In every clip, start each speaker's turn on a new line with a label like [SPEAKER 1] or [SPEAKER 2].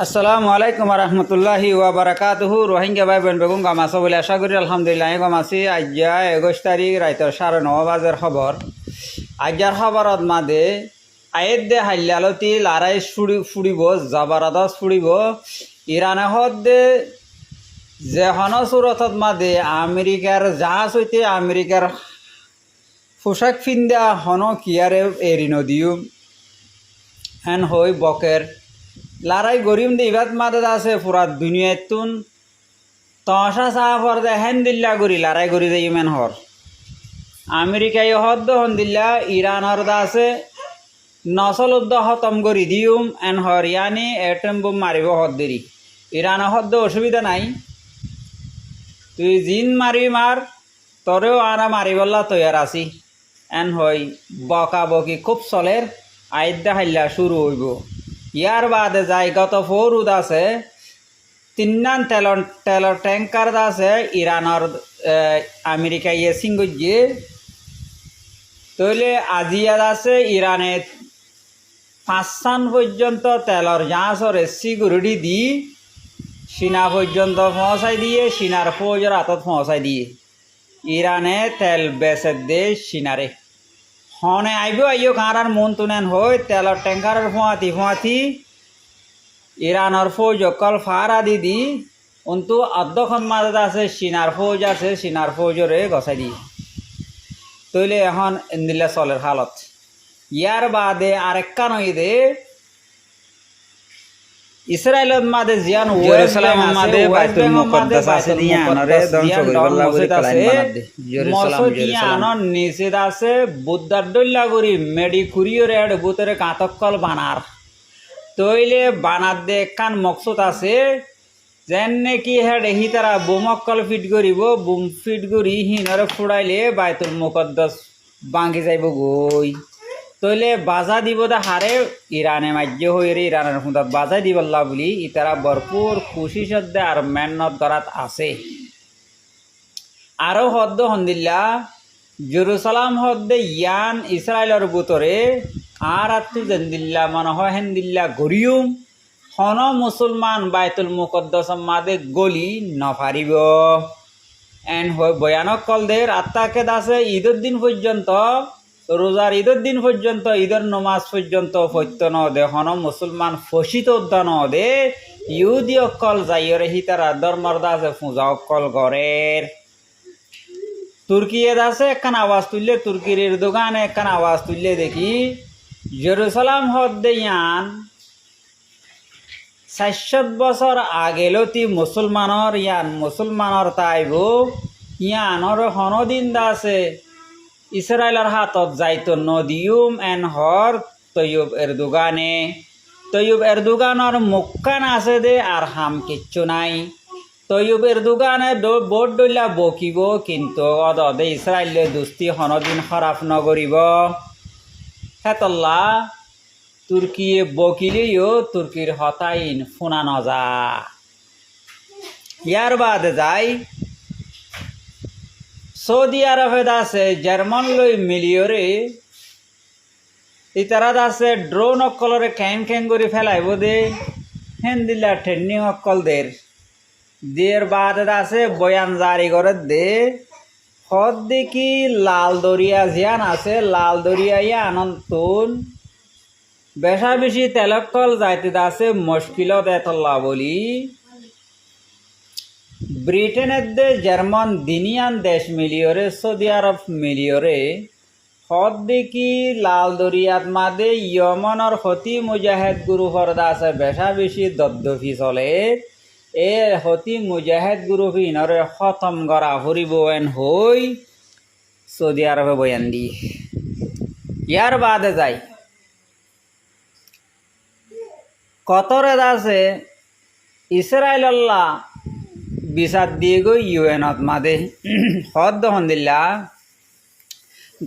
[SPEAKER 1] আসসালামু আলাইকুম রহমতুল্লাহি ওয়াবারাকাতুহু। রোহিঙ্গা ভাই বোন বেগুন গামাছো বলে আশা করি আলহামদুলিল্লাহ গামাছি। আজ্ঞা 21 তারিখ রাইতর 9:30 বাজের খবর। আজ্ঞার খবরত মাদে আয়ের দে হাল্লালতি লারাই ফুড়িব জবরদস্ত ফুড়িব ইরানে হদ দে যে হনসুরতত মাদে আমেরিকার জাহাজ হইতে আমেরিকার পোশাক ফিন্দা হন কিয়ারে এরি নদীও হেন হই বকের লারাই গরিম দে ইবাদ মাদত আছে পুরা দুনিয়াতুন তসা সাহাফর দে হেন দিল্লা গরি লারাই গরি দে ইমেন হর আমেরিকাই হদ্দ হন দিল্লা ইরানর দা আছে নসল উদ্দ হতম গরি দিউম এন হর ইয়ানি এটম বোম মারিব হদ দেরি ইরান হদ্দ অসুবিধা নাই তুই জিন মারি মার তরেও আনা মারিবল্লা তৈয়ার আছি এন হই বকা বকি খুব চলের আইদ্যা হাল্লা শুরু হইব। ইয়ার বাদে যাই গত ফৌরুদ আছে তিন্নান তেলর ট্যাঙ্কার আছে ইরানর আমেরিকা ইয়ে সিঙ্গুজিয়ে তৈলে আজিয়াদ আছে ইরানে 5 পর্যন্ত তেলর জাহাজর সিগুরিটি দি সিনা পর্যন্ত পৌঁছাই দিয়ে সিনার ফৌজের হাতত পৌঁছাই দিয়ে ইরানে তেল বেচে দে সিনারে হনে আইব আইও কারার মন তুনেন হই তেলর ট্যাঙ্কারের ফুঁয়াতি ইরানর ফৌজ অকল ফারা দি অন্তু অর্ধক্ষণ মাঝে আছে সিনার ফৌজ আছে সিনার ফৌজরে গছাই দিয়ে তৈলে এখন ইন্দিল্লা চলের হালত। ইয়ার বাদে আরেক্কা নই দে ইসরায়েলত মাদে জিয়ান জেরুসালাম মাদে বাইতুল মুকদ্দাস আছে দিয়ানরে ধ্বংস করিবল্লা বলি প্ল্যান বানাদে জেরুসালাম জেরুসালাম নিষেধ আছে বুদ্ধাডল্লা গরি মেডি কুরিয়র এড বুতরে কাতকল বানার তৈলে বানার দে কান মকসুদ আছে যেন নাকি হেড হি তারা বোমকল ফিট করিব বুম ফিট করি হিনরে ফুড়াইলে বাইতুল মুকদ্দাস ভাঙি যাইব গই তৈলে বাজা দিব দা হারে ইরানে মাজ্য হয়ে ইরানের হুঁদাত বাজাই দিবল্লা বলি ইতারা ভরপুর খুশি সদ্দে আর মেহনত করাত আছে। আরও হদ্দ হন্দিল্লা জেরুসালাম হদ্দে ইয়ান ইসরায়েলের বুতরে আর আত্মু জেন্দিল্লা মনে হয় হেন্দিল্লা গরিয়ুম হন মুসলমান বাইতুল মুকদ্দাস মাদে গলি নফারিব এন হয় ভয়ানক কলদের আত্মাকে দাসে ঈদের দিন পর্যন্ত রোজার ঈদের দিন পর্যন্ত ঈদের নমাজ পর্যন্ত ফত্য ন দে হন মুসলমান ফসিত উদ্যান দে ইহুদি অকল যাইরে হিতারা ধর্মর দাসে পূজা অকল গড়ের তুর্কিয়ে দাসে একখান আওয়াজ তুললে তুর্কির দোকানে একখান আওয়াজ তুললে দেখি জেরুসালাম হদ্দে ইয়ান 400 বছর আগেলতি মুসলমানর তাইব ইয়ানর হনদিন দাসে ইসরায়েলের হাতত যাইতো নদিউম এন হর তৈয়ব এরদোগানের মুক্কান আছে দে আর হাম কিচ্ছু নাই তৈয়ব এরদোগানে বোট ডইলা বকিব কিন্তু অদে ইসরায়েলে দুস্তি হনদিন খরাপ নগরিব হেতল্লা তুর্কিয়ে বকিলেও তুর্কির হতাইন ফুনা নজা। ইয়ার বাদে যাই সৌদি আরবে আছে জার্মান লই মিলিয়রে ইতারা আছে ড্রোন অকলরে ক্যাং করে ফেলাইব দে হেন দিল্লা ট্রেনিং অকলদের দিয়ের বাদে আছে বয়ান জারি করে দে হদ দেখি লাল দরিয়া জিয়ান আছে লাল দরিয়া আনন্তন বেশা বেশি তেলকল যাইতে আছে মুশকিলত এতল্লা বলি ব্রিটেনের দে জার্মান দিনিয়ান দেশ মিলিয়রে সৌদি আরব মিলিয়রে হদ দেখি লাল দরিয়াত মাদে ইয়মনের হতি মুজাহেদ গ্রুপর আছে বেশা বেশি দদ্দফি চলে এ হতি মুজাহেদ গ্রুপ ইনরে খতম করা ফুরিব এন হই সৌদি আরবে বয়ান দি। ইয়ার বাদে যাই কতরে আছে ইসরায়েল্লাহ বিচার দিয়ে গই ইউএনত মাদে হদ হন্দিল্লা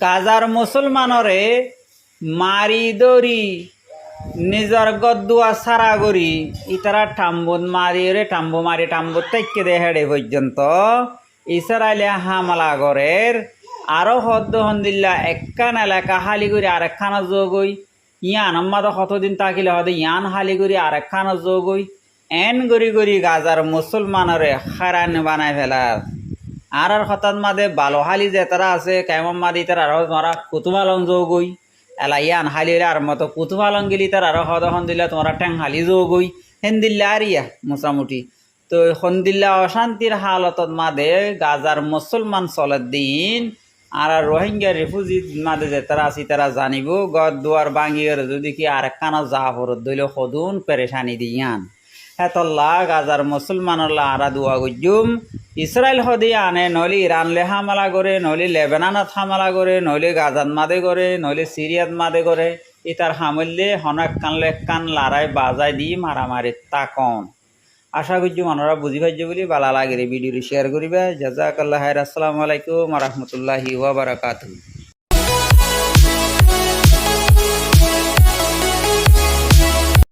[SPEAKER 1] গাজার মুসলমানরে মারি দরি নিজর গদ্দুয়া সারা করি ইতারা টাম্বুত টাম্বু তাইকে দে হেডে পর্যন্ত ইসরায়েলে হামলা করের আরও হদ্দ হন্দিল্লা একখান এলাকা হালি করে আরেকখানা যোগ হই ইয়ান আম্মাদ কতদিন তাকিলে হদে ইয়ান হালি করি আর একখান যোগই এন গরি গরি গাজার মুসলমানরে খারান বানাই ফেলার আর হঠাৎ মাদে বালো হালি যে তারা আছে কেমন মাদি তার আরো তোমরা কুতুমালং যোগই এলা ইয়ান হালিলে আর মতো কুতুমালং গেলি তার আরো হদখন দিলে তোমরা ঠ্যাং হালি যোগই হেন দিল্লা আর ইয়া মোটামুটি তো সন্দিল্লা অশান্তির হালতত মাদে গাজার মুসলমান চলের দিন আর রোহিঙ্গা রিফিউজি মাদে যে তারা আছি তারা জানিব গদ দুয়ার বাঙিয়ে যদি কি আর একখানা যা ফরত দইল সদুন পেরেশানি দিয়ান হেতল্লা গাজার মুসলমানল্লা আরা দুয়া গুজুম ইসরায়েল হদি আনে নলি ইরানলে হামলা করে নলি লেবাননত হামলা করে নলি গাজাত মাদে করে নলি সিরিয়াত মাদে করে ইতার হামললে হনক কানলে কান লড়াই বাজাই দি মারামারি তাকন আশা করছি মানুষরা বুঝি পাইছে বলে ভালো লাগে ভিডিওটি শেয়ার করিবা জাজাকাল্লাহ খাইর। আসসালামু আলাইকুম ওয়া রাহমাতুল্লাহি ওয়া বারাকাতুহু।